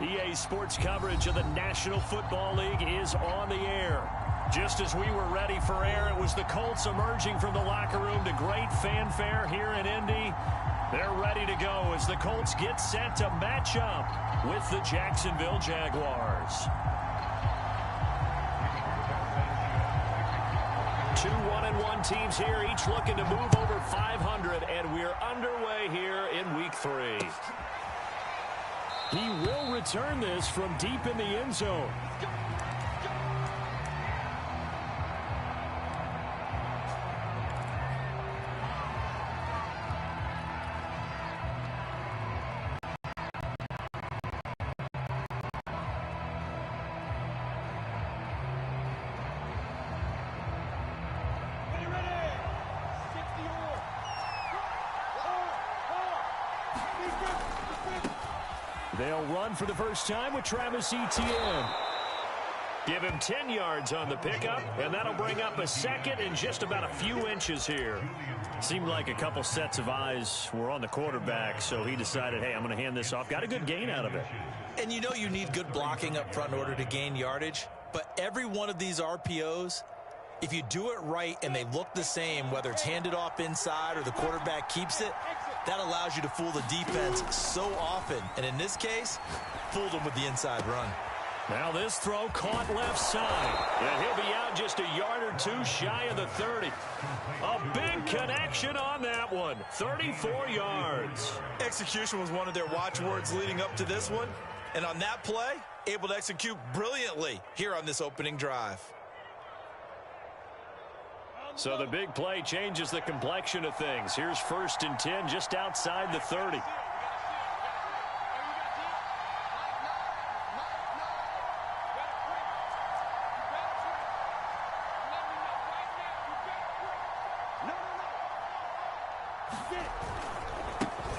EA Sports coverage of the National Football League is on the air. Just as we were ready for air, it was the Colts emerging from the locker room to great fanfare here in Indy. They're ready to go as the Colts get set to match up with the Jacksonville Jaguars. 2 1-1 teams here, each looking to move over 500, and we're underway here in Week 3. He will return this from deep in the end zone. They'll run for the first time with Travis Etienne. Give him 10 yards on the pickup, and that'll bring up a second in just about a few inches here. Seemed like a couple sets of eyes were on the quarterback, so he decided, hey, I'm going to hand this off. Got a good gain out of it. And you know you need good blocking up front in order to gain yardage, but every one of these RPOs, if you do it right and they look the same, whether it's handed off inside or the quarterback keeps it, that allows you to fool the defense so often. And in this case, fooled them with the inside run. Now this throw caught left side. And he'll be out just a yard or two shy of the 30. A big connection on that one. 34 yards. Execution was one of their watchwords leading up to this one. And on that play, able to execute brilliantly here on this opening drive. So the big play changes the complexion of things. Here's 1st and 10 just outside the 30.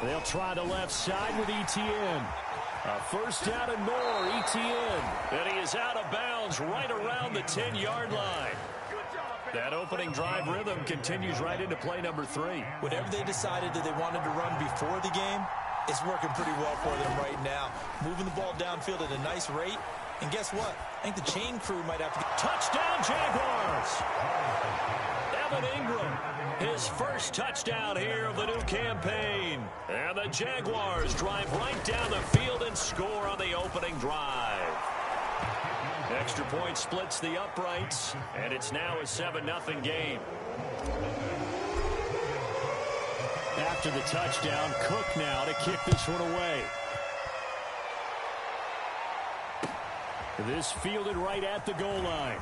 They'll try the left side with Etienne. A first down and more, Etienne. And he is out of bounds right around the 10-yard line. That opening drive rhythm continues right into play number 3. Whatever they decided that they wanted to run before the game, it's working pretty well for them right now. Moving the ball downfield at a nice rate. And guess what? I think the chain crew might have to get... Touchdown, Jaguars! Evan Ingram, his first touchdown here of the new campaign. And the Jaguars drive right down the field and score on the opening drive. Extra point splits the uprights, and it's now a 7-0 game. After the touchdown, Cook now to kick this one away. This fielded right at the goal line.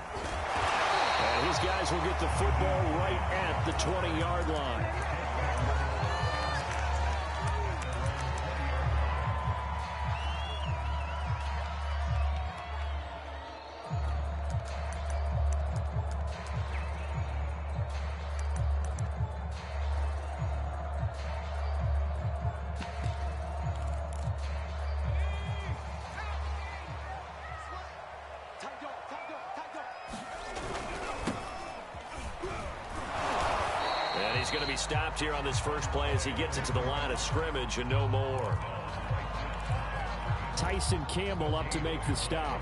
And his guys will get the football right at the 20-yard line. He's going to be stopped here on this first play as he gets it to the line of scrimmage and no more. Tyson Campbell up to make the stop.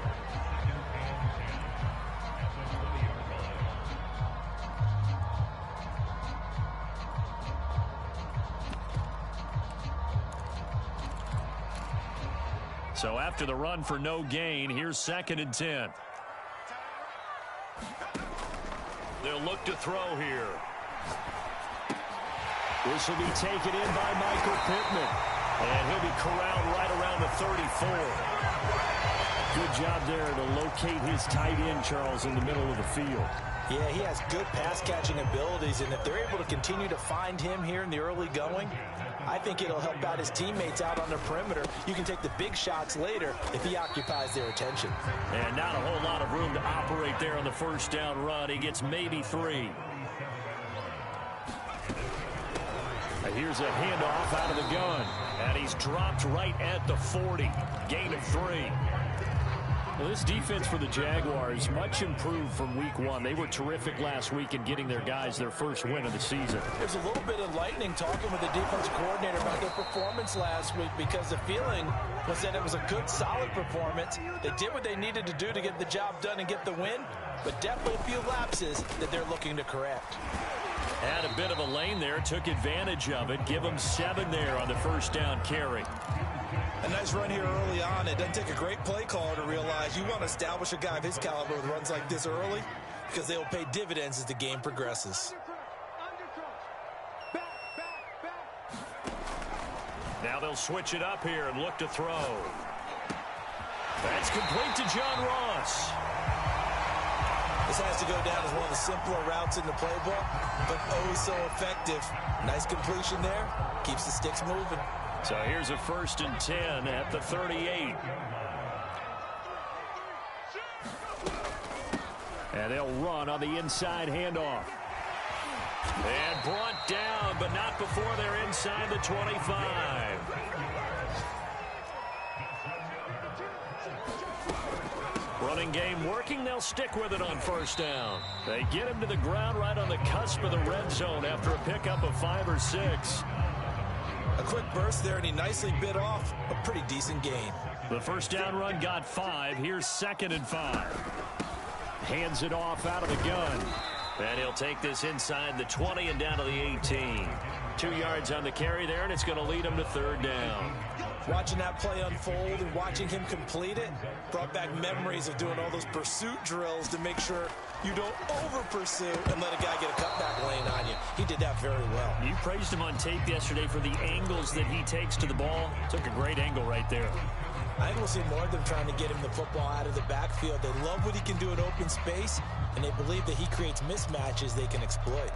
So after the run for no gain, here's 2nd and 10. They'll look to throw here. This will be taken in by Michael Pittman. And he'll be corralled right around the 34. Good job there to locate his tight end, Charles, in the middle of the field. Yeah, he has good pass-catching abilities, and if they're able to continue to find him here in the early going, I think it'll help out his teammates out on the perimeter. You can take the big shots later if he occupies their attention. And not a whole lot of room to operate there on the first down run. He gets maybe 3. Here's a handoff out of the gun. And he's dropped right at the 40. Gain of 3. Well, this defense for the Jaguars, much improved from week one. They were terrific last week in getting their guys their first win of the season. There's a little bit of lightning talking with the defense coordinator about their performance last week because the feeling was that it was a good, solid performance. They did what they needed to do to get the job done and get the win, but definitely a few lapses that they're looking to correct. Had a bit of a lane there, took advantage of it. Give them 7 there on the first down carry. A nice run here early on. It doesn't take a great play caller to realize you want to establish a guy of his caliber with runs like this early because they will pay dividends as the game progresses. Now they'll switch it up here and look to throw. That's complete to John Ross. This has to go down as one of the simpler routes in the playbook, but oh so effective. Nice completion there. Keeps the sticks moving. So here's a 1st and 10 at the 38. And they'll run on the inside handoff. And brought down, but not before they're inside the 25. Running game working. They'll stick with it on 1st down. They get him to the ground right on the cusp of the red zone after a pickup of 5 or 6. A quick burst there, and he nicely bit off a pretty decent gain. The 1st down run got 5. Here's 2nd and 5. Hands it off out of the gun. And he'll take this inside the 20 and down to the 18. 2 yards on the carry there, and it's going to lead him to 3rd down. Watching that play unfold and watching him complete it brought back memories of doing all those pursuit drills to make sure you don't over-pursue and let a guy get a cutback lane on you. He did that very well. You praised him on tape yesterday for the angles that he takes to the ball. Took a great angle right there. I think we'll see more of them trying to get him the football out of the backfield. They love what he can do in open space, and they believe that he creates mismatches they can exploit.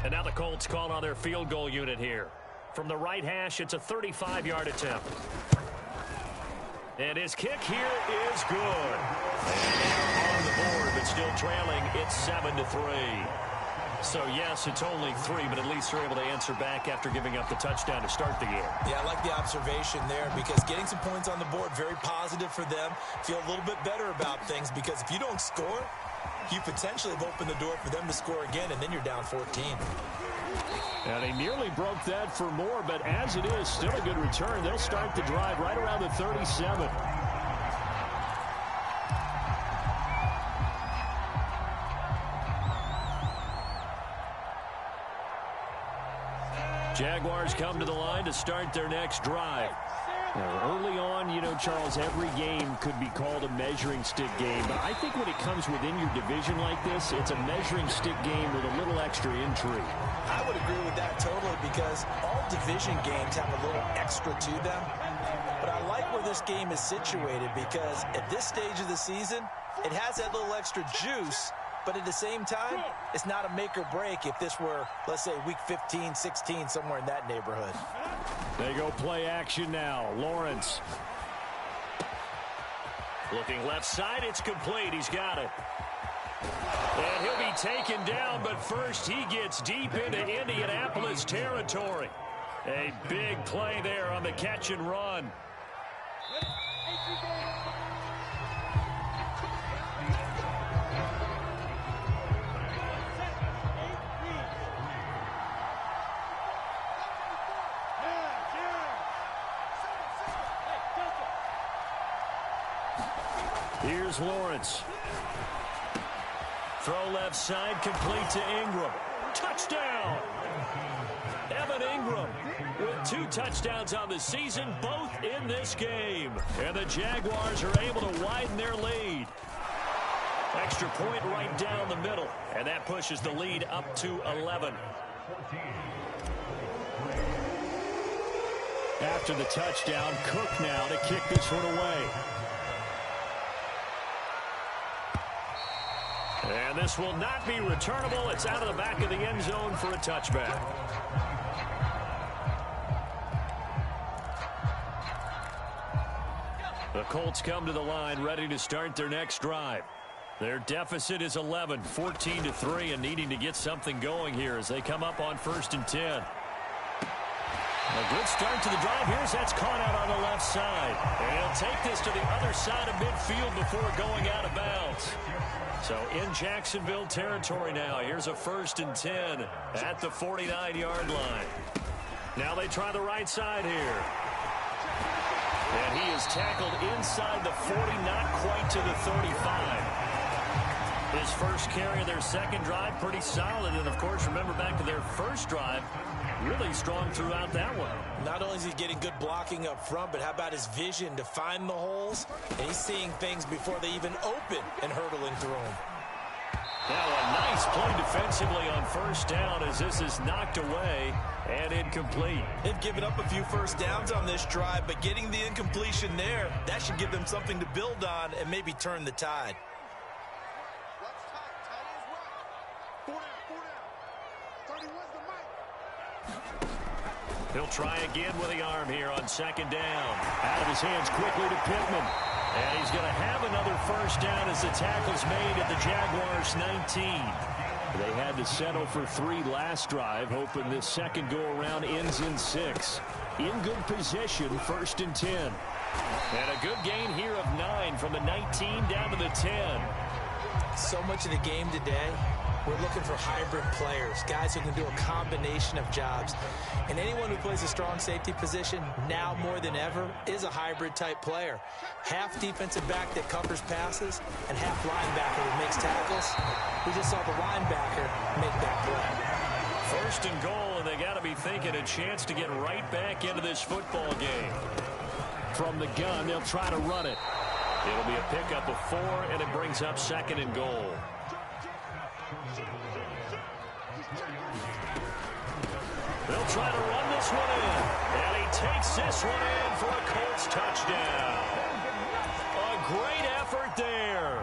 And now the Colts call on their field goal unit here. From the right hash, it's a 35-yard attempt. And his kick here is good. And on the board, but still trailing, it's 7-3. So, yes, it's only 3, but at least they're able to answer back after giving up the touchdown to start the game. Yeah, I like the observation there because getting some points on the board, very positive for them. Feel a little bit better about things because if you don't score, you potentially have opened the door for them to score again, and then you're down 14. And they nearly broke that for more, but as it is, still a good return. They'll start the drive right around the 37. Jaguars come to the line to start their next drive. Now, early on, you know, Charles, every game could be called a measuring stick game. But I think when it comes within your division like this, it's a measuring stick game with a little extra intrigue. I would agree with that totally because all division games have a little extra to them. But I like where this game is situated because at this stage of the season, it has that little extra juice. But at the same time, it's not a make or break if this were, let's say, week 15, 16, somewhere in that neighborhood. They go play action now. Lawrence. Looking left side, it's complete. He's got it. And he'll be taken down, but first he gets deep into Indianapolis territory. A big play there on the catch and run. Here's Lawrence. Throw left side, complete to Ingram. Touchdown! Evan Ingram with 2 touchdowns on the season, both in this game. And the Jaguars are able to widen their lead. Extra point right down the middle. And that pushes the lead up to 11. After the touchdown, Cook now to kick this one away. And this will not be returnable. It's out of the back of the end zone for a touchback. The Colts come to the line ready to start their next drive. Their deficit is 11, 14-3, and needing to get something going here as they come up on 1st and 10. A good start to the drive. That's caught out on the left side. And he'll take this to the other side of midfield before going out of bounds. So in Jacksonville territory now. Here's a 1st and 10 at the 49-yard line. Now they try the right side here. And he is tackled inside the 40, not quite to the 35. His first carry of their second drive, pretty solid. And, of course, remember back to their first drive, really strong throughout that one. Not only is he getting good blocking up front, but how about his vision to find the holes? And he's seeing things before they even open and hurdling through them. Now a nice play defensively on first down as this is knocked away and incomplete. They've given up a few first downs on this drive, but getting the incompletion there, that should give them something to build on and maybe turn the tide. He'll try again with the arm here on second down. Out of his hands quickly to Pittman. And he's going to have another first down as the tackle's made at the Jaguars' 19. They had to settle for 3 last drive, hoping this second go-around ends in 6. In good position, 1st and 10. And a good gain here of 9 from the 19 down to the 10. So much of the game today, we're looking for hybrid players, guys who can do a combination of jobs. And anyone who plays a strong safety position, now more than ever, is a hybrid-type player. Half defensive back that covers passes, and half linebacker that makes tackles. We just saw the linebacker make that play. 1st and goal, and they got to be thinking a chance to get right back into this football game. From the gun, they'll try to run it. It'll be a pickup of 4, and it brings up 2nd and goal. They'll try to run this one in. And he takes this one in for a Colts touchdown. A great effort there.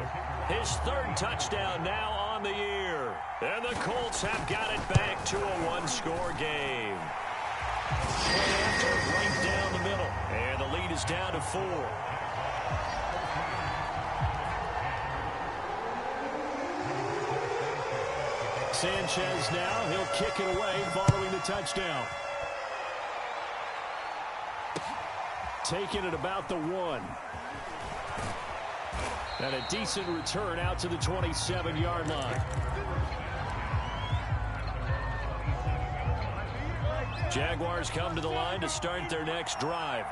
His 3rd touchdown now on the year. And the Colts have got it back to a 1-score game. After right down the middle. And the lead is down to 4. Sanchez now, he'll kick it away following the touchdown. Taking it about the 1. And a decent return out to the 27-yard line. Jaguars come to the line to start their next drive.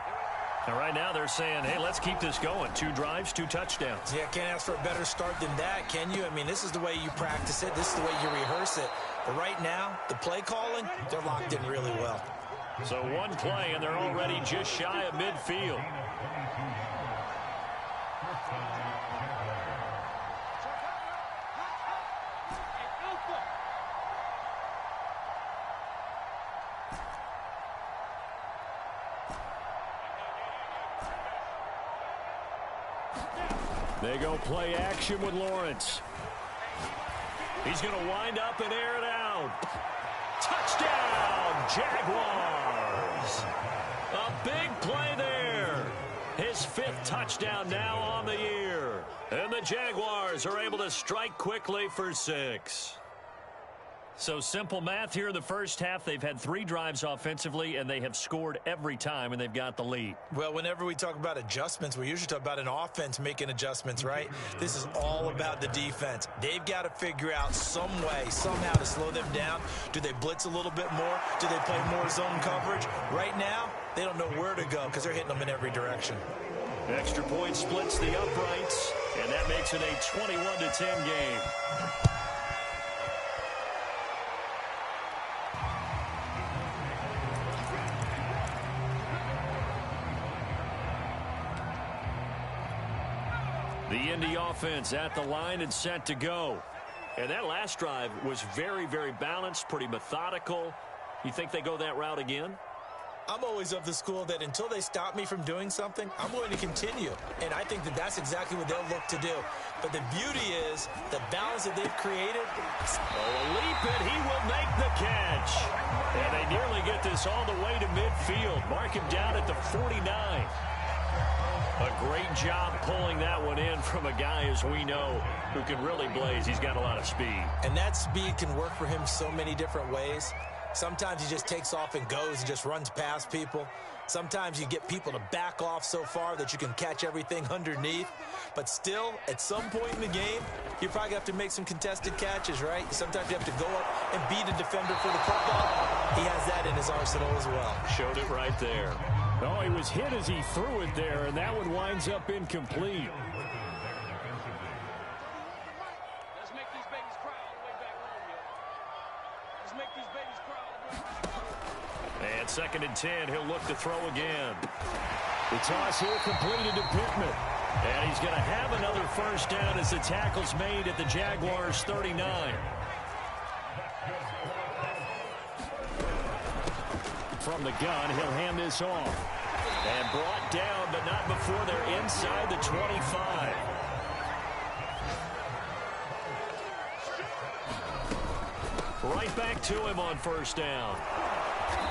And right now they're saying, hey, let's keep this going. 2 drives, 2 touchdowns. Yeah, can't ask for a better start than that, can you? I mean, this is the way you practice it. This is the way you rehearse it. But right now, the play calling, they're locked in really well. So 1 play, and they're already just shy of midfield. They go play action with Lawrence. He's going to wind up and air it out. Touchdown, Jaguars. A big play there. His 5th touchdown now on the year. And the Jaguars are able to strike quickly for 6. So simple math here in the first half. They've had 3 drives offensively, and they have scored every time, and they've got the lead. Well, whenever we talk about adjustments, we usually talk about an offense making adjustments, right? This is all about the defense. They've got to figure out some way, somehow to slow them down. Do they blitz a little bit more? Do they play more zone coverage? Right now, they don't know where to go because they're hitting them in every direction. Extra point splits the uprights, and that makes it a 21-10 game. The Indy offense at the line and set to go. And that last drive was very, very balanced, pretty methodical. You think they go that route again? I'm always of the school that until they stop me from doing something, I'm going to continue. And I think that that's exactly what they'll look to do. But the beauty is the balance that they've created. A leap, and he will make the catch. And they nearly get this all the way to midfield. Mark him down at the 49. A great job pulling that one in from a guy, as we know, who can really blaze. He's got a lot of speed. And that speed can work for him so many different ways. Sometimes he just takes off and goes and just runs past people. Sometimes you get people to back off so far that you can catch everything underneath. But still, at some point in the game, you probably have to make some contested catches, right? Sometimes you have to go up and beat a defender for the football. He has that in his arsenal as well. Showed it right there. Oh, he was hit as he threw it there, and that one winds up incomplete. Let's make these babies cry all the way back home, yo. Let's make these babies cry all the way back home. And 2nd and 10, he'll look to throw again. The toss here completed to Pittman. And he's going to have another first down as the tackle's made at the Jaguars' 39. From the gun, he'll hand this off. And brought down, but not before they're inside the 25. Right back to him on first down.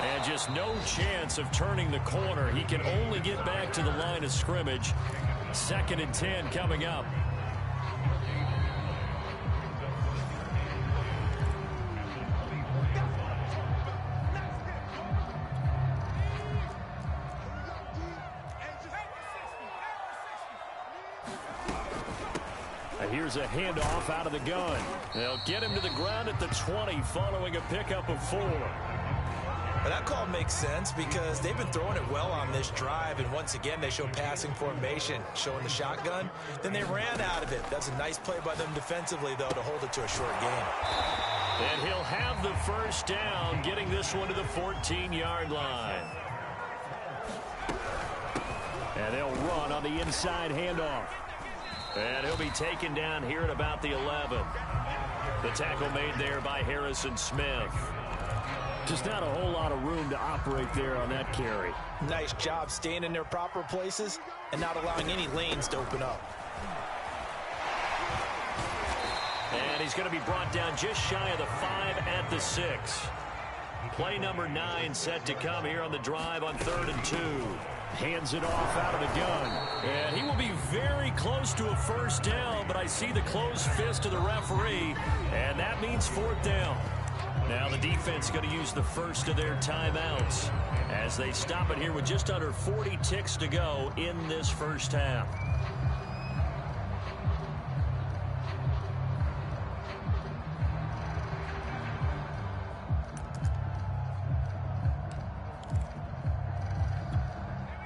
And just no chance of turning the corner. He can only get back to the line of scrimmage. 2nd and 10 coming up. Here's a handoff out of the gun. They'll get him to the ground at the 20 following a pickup of 4. But that call makes sense because they've been throwing it well on this drive, and once again they show passing formation, showing the shotgun. Then they ran out of it. That's a nice play by them defensively, though, to hold it to a short game. And he'll have the first down, getting this one to the 14-yard line. And they'll run on the inside handoff. And he'll be taken down here at about the 11. The tackle made there by Harrison Smith. Just not a whole lot of room to operate there on that carry. Nice job staying in their proper places and not allowing any lanes to open up. And he's going to be brought down just shy of the 5 at the 6. Play number 9 set to come here on the drive on 3rd and 2. Hands it off out of the gun. And he will be very close to a first down, but I see the closed fist of the referee, and that means 4th down. Now the defense going to use the first of their timeouts as they stop it here with just under 40 ticks to go in this first half.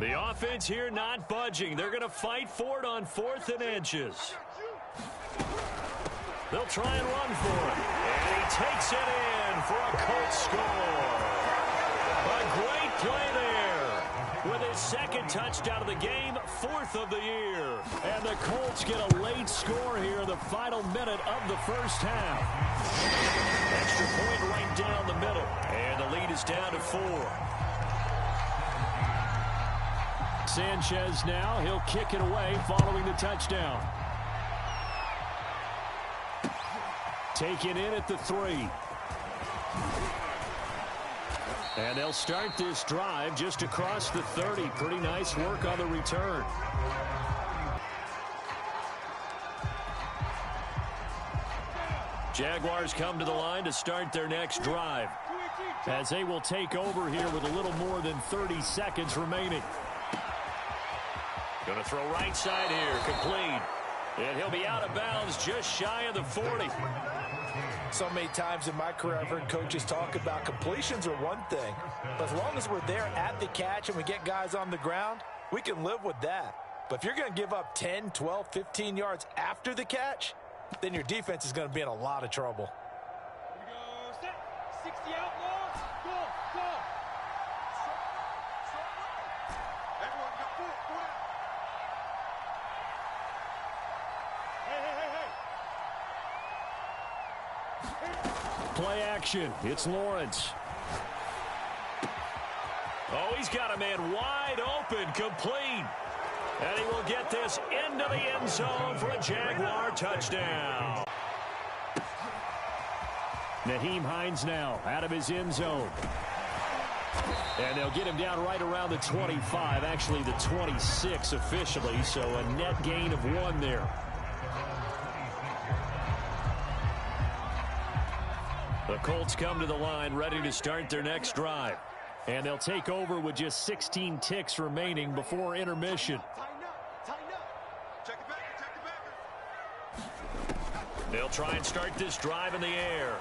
The offense here not budging. They're going to fight for it on 4th and inches. They'll try and run for it. And he takes it in for a Colts score. A great play there. With his 2nd touchdown of the game, 4th of the year. And the Colts get a late score here in the final minute of the first half. Extra point right down the middle. And the lead is down to 4. Sanchez now, he'll kick it away following the touchdown. Taken in at the 3. And they'll start this drive just across the 30. Pretty nice work on the return. Jaguars come to the line to start their next drive, as they will take over here with a little more than 30 seconds remaining. Going to throw right side here, complete. And he'll be out of bounds just shy of the 40. So many times in my career I've heard coaches talk about completions are one thing, but as long as we're there at the catch and we get guys on the ground, we can live with that. But if you're going to give up 10, 12, 15 yards after the catch, then your defense is going to be in a lot of trouble. Here we go. Set. 60 outlaws. Go. Go. Everyone got foot. Go down. Play action. It's Lawrence. Oh, he's got a man wide open, complete. And he will get this into the end zone for a Jaguar touchdown. Nyheim Hines now out of his end zone. And they'll get him down right around the 25, actually the 26 officially, so a net gain of 1 there. The Colts come to the line ready to start their next drive. And they'll take over with just 16 ticks remaining before intermission. They'll try and start this drive in the air.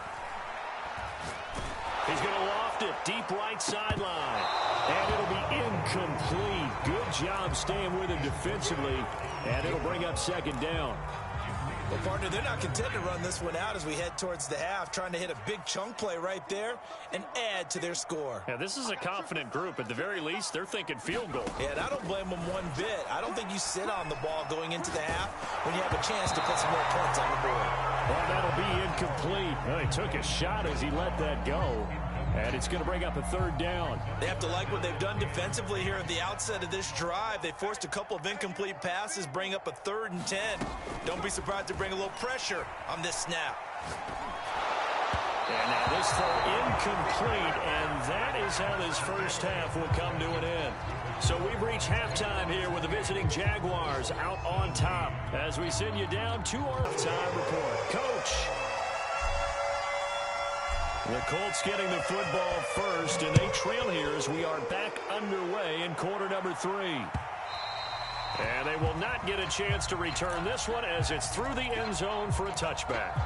He's going to loft it deep right sideline. And it'll be incomplete. Good job staying with him defensively. And it'll bring up second down. Well, partner, they're not content to run this one out as we head towards the half, trying to hit a big chunk play right there and add to their score. Yeah, this is a confident group. At the very least, they're thinking field goal. Yeah, and I don't blame them one bit. I don't think you sit on the ball going into the half when you have a chance to put some more points on the board. Well, that'll be incomplete. Well, he took a shot as he let that go. And it's going to bring up a third down. They have to like what they've done defensively here at the outset of this drive. They forced a couple of incomplete passes, bring up a 3rd and 10. Don't be surprised to bring a little pressure on this snap. And now this throw incomplete, and that is how this first half will come to an end. So we've reached halftime here with the visiting Jaguars out on top as we send you down to our halftime report. Coach. The Colts getting the football first, and they trail here as we are back underway in quarter number 3. And they will not get a chance to return this one as it's through the end zone for a touchback.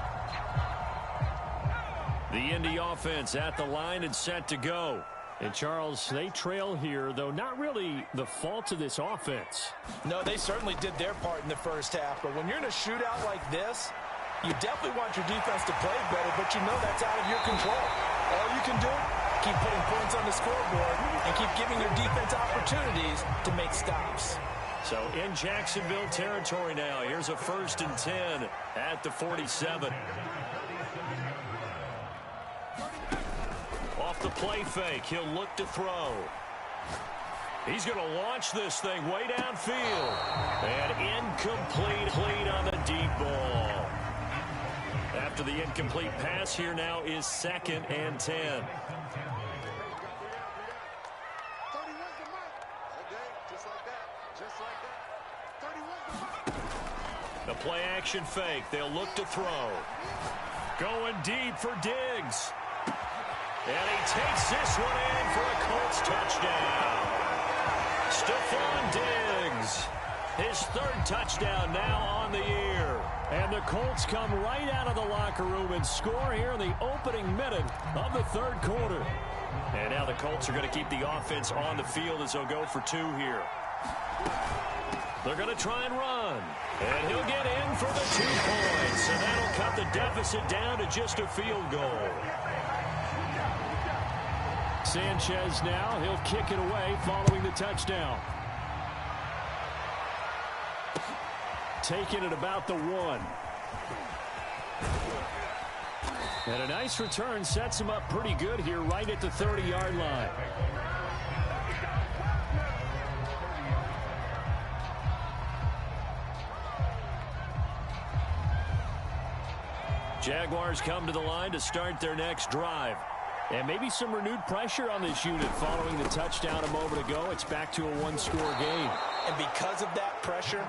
The Indy offense at the line and set to go. And, Charles, they trail here, though not really the fault of this offense. No, they certainly did their part in the first half. But when you're in a shootout like this, you definitely want your defense to play better, but you know that's out of your control. All you can do, keep putting points on the scoreboard and keep giving your defense opportunities to make stops. So in Jacksonville territory now, here's a 1st and 10 at the 47. Off the play fake, he'll look to throw. He's going to launch this thing way downfield. And incomplete on the deep ball. After the incomplete pass, here now is 2nd and 10. The play action fake. They'll look to throw. Going deep for Diggs. And he takes this one in for a Colts touchdown. Stephon Diggs. His 3rd touchdown now on the year. And the Colts come right out of the locker room and score here in the opening minute of the 3rd quarter. And now the Colts are going to keep the offense on the field as they'll go for 2 here. They're going to try and run. And he'll get in for the 2 points. And that'll cut the deficit down to just a field goal. Sanchez now, he'll kick it away following the touchdown. Taking it about the 1. And a nice return sets him up pretty good here right at the 30-yard line. Jaguars come to the line to start their next drive. And maybe some renewed pressure on this unit following the touchdown a moment ago. It's back to a 1-score game. And because of that pressure,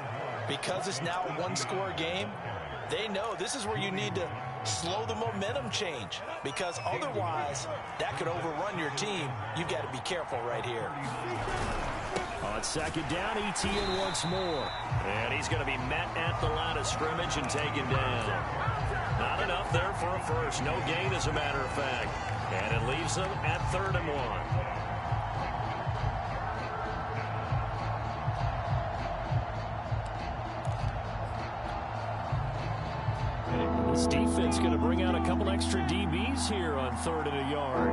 because it's now a 1-score game, they know this is where you need to slow the momentum change, because otherwise that could overrun your team. You've got to be careful right here. On 2nd down, Etienne once more. And he's going to be met at the line of scrimmage and taken down. Not enough there for a first. No gain, as a matter of fact. And it leaves them at 3rd and 1. This defense going to bring out a couple extra DBs here on 3rd and a yard.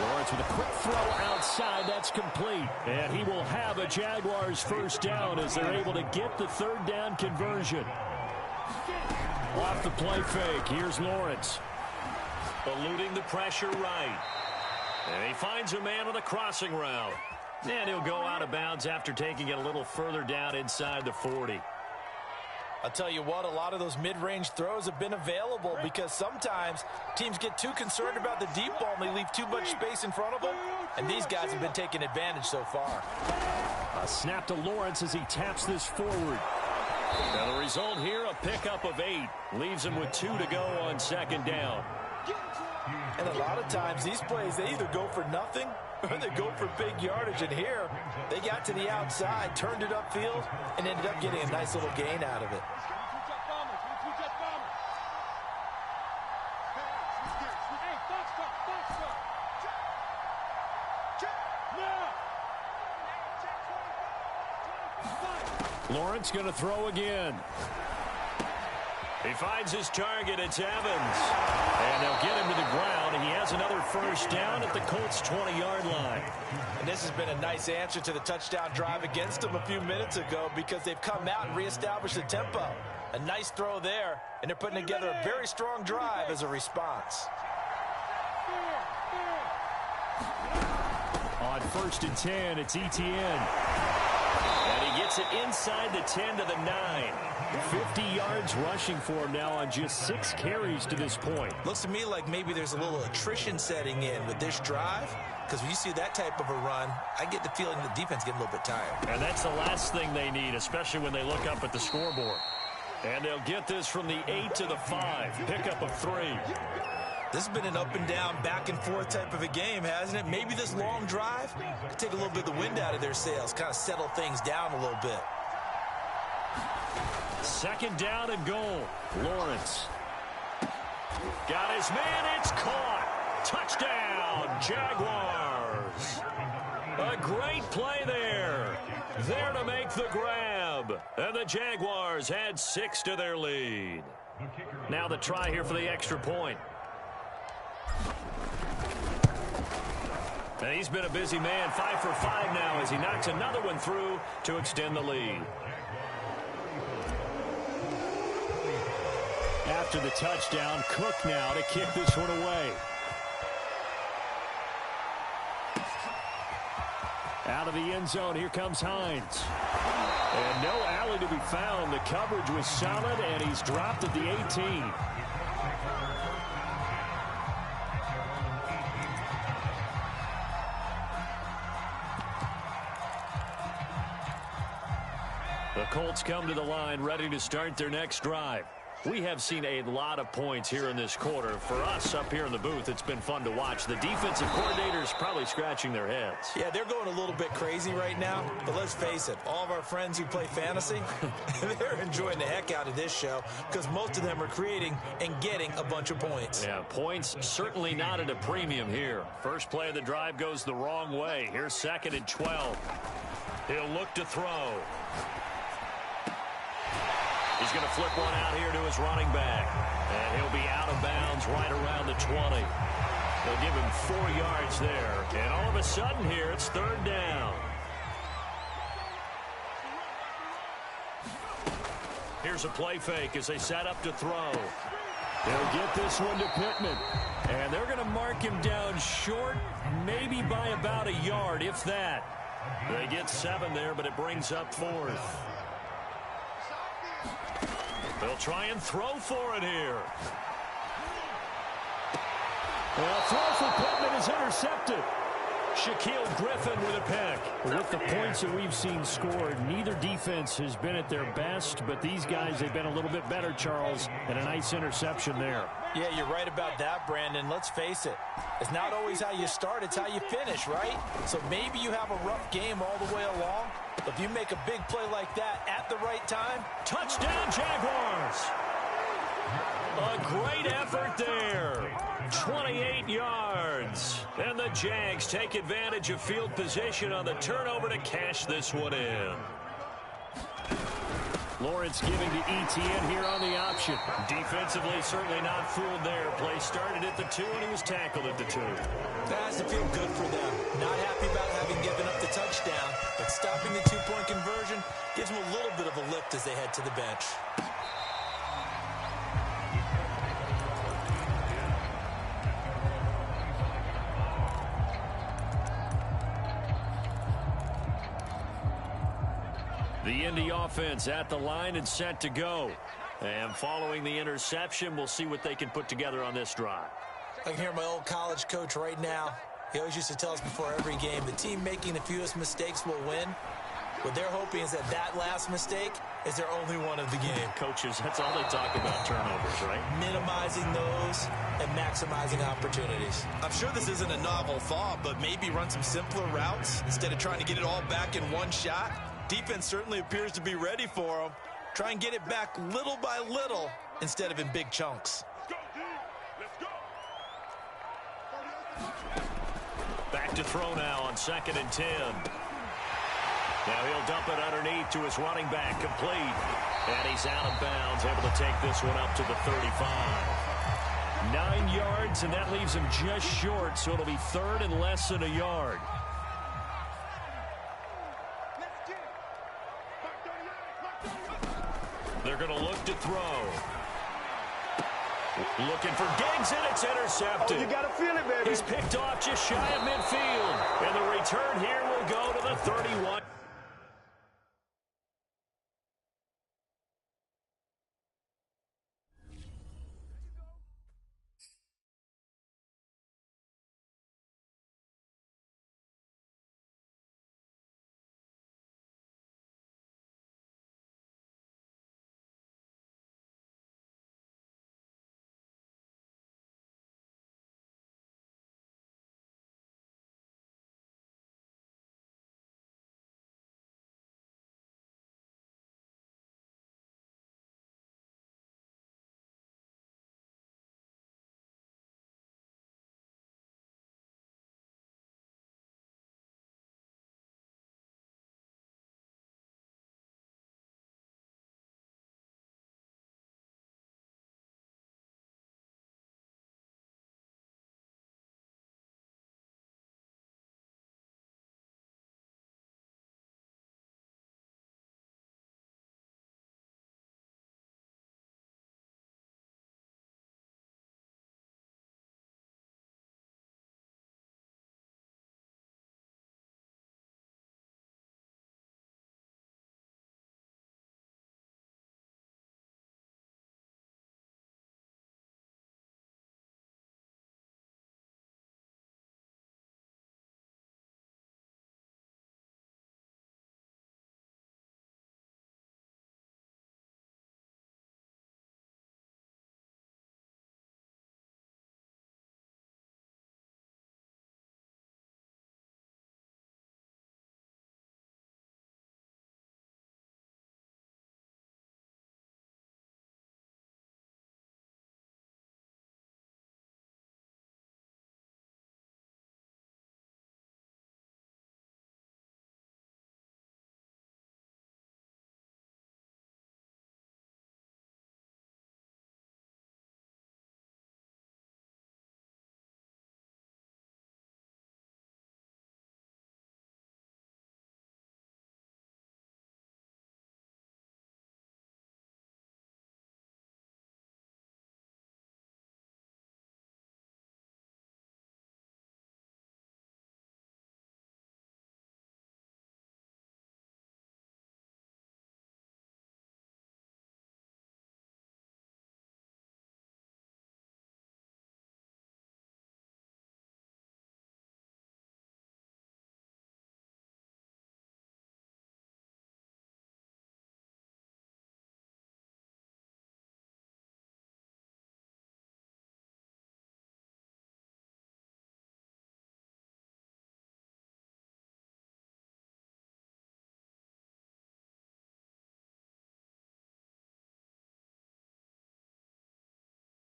Lawrence with a quick throw outside. That's complete. And he will have a Jaguars 1st down as they're able to get the 3rd down conversion. Off the play fake. Here's Lawrence. Eluding the pressure right. And he finds a man on the crossing route. And he'll go out of bounds after taking it a little further down inside the 40. I'll tell you what, a lot of those mid-range throws have been available because sometimes teams get too concerned about the deep ball and they leave too much space in front of them. And these guys have been taking advantage so far. A snap to Lawrence as he taps this forward. Now the result here, a pickup of 8. Leaves him with 2 to go on second down. And a lot of times these plays, they either go for nothing or they go for big yardage. And here, they got to the outside, turned it upfield, and ended up getting a nice little gain out of it. Lawrence going to throw again. He finds his target. It's Evans. And they'll get him to the ground, and he has another first down at the Colts' 20-yard line. And this has been a nice answer to the touchdown drive against them a few minutes ago because they've come out and reestablished the tempo. A nice throw there, and they're putting together a very strong drive as a response. On 1st and 10, it's Etienne. And he gets it inside the 10 to the 9. 50 yards rushing for him now on just 6 carries to this point. Looks to me like maybe there's a little attrition setting in with this drive, because when you see that type of a run, I get the feeling the defense getting a little bit tired. And that's the last thing they need, especially when they look up at the scoreboard. And they'll get this from the 8 to the 5. Pickup of 3. This has been an up and down, back and forth type of a game, hasn't it? Maybe this long drive could take a little bit of the wind out of their sails, kind of settle things down a little bit. Second down and goal. Lawrence. Got his man. It's caught. Touchdown, Jaguars. A great play there. There to make the grab. And the Jaguars add 6 to their lead. Now the try here for the extra point. And he's been a busy man. 5 for 5 now as he knocks another one through to extend the lead. After the touchdown, Cook now to kick this one away. Out of the end zone, here comes Hines. And no alley to be found. The coverage was solid, and he's dropped at the 18. The Colts come to the line, ready to start their next drive. We have seen a lot of points here in this quarter. For us up here in the booth, it's been fun to watch. The defensive coordinators probably scratching their heads. Yeah, they're going a little bit crazy right now. But let's face it, all of our friends who play fantasy, they're enjoying the heck out of this show because most of them are creating and getting a bunch of points. Yeah, points certainly not at a premium here. First play of the drive goes the wrong way. Here's 2nd and 12. He'll look to throw. He's going to flip one out here to his running back. And he'll be out of bounds right around the 20. They'll give him 4 yards there. And all of a sudden here, it's 3rd down. Here's a play fake as they set up to throw. They'll get this one to Pittman. And they're going to mark him down short, maybe by about a yard, if that. They get 7 there, but it brings up 4th. They'll try and throw for it here. The throw for Pittman is intercepted. Shaquille Griffin with a pick. With the points that we've seen scored, neither defense has been at their best, but these guys, they've been a little bit better, Charles, and a nice interception there. Yeah, you're right about that, Brandon. Let's face it. It's not always how you start, it's how you finish, right? So maybe you have a rough game all the way along, but if you make a big play like that at the right time, touchdown Jaguars! A great effort there. 28 yards. And the Jags take advantage of field position on the turnover to cash this one in. Lawrence giving to Etienne here on the option. Defensively, certainly not fooled there. Play started at the 2, and he was tackled at the 2. That has to feel good for them. Not happy about having given up the touchdown, but stopping the 2-point conversion gives them a little bit of a lift as they head to the bench. The Indy offense at the line and set to go. And following the interception, we'll see what they can put together on this drive. I can hear my old college coach right now. He always used to tell us before every game, the team making the fewest mistakes will win. What they're hoping is that that last mistake is their only one of the game. Coaches, that's all they talk about, turnovers, right? Minimizing those and maximizing opportunities. I'm sure this isn't a novel thought, but maybe run some simpler routes instead of trying to get it all back in one shot. Defense certainly appears to be ready for them. Try and get it back little by little instead of in big chunks. Back to throw now on 2nd and 10. Now he'll dump it underneath to his running back, complete. And he's out of bounds, able to take this one up to the 35. 9 yards, and that leaves him just short, so it'll be 3rd and less than a yard. They're going to look to throw. Looking for Diggs, and it's intercepted. Oh, you got to feel it, baby. He's picked off just shy of midfield. And the return here will go to the 31.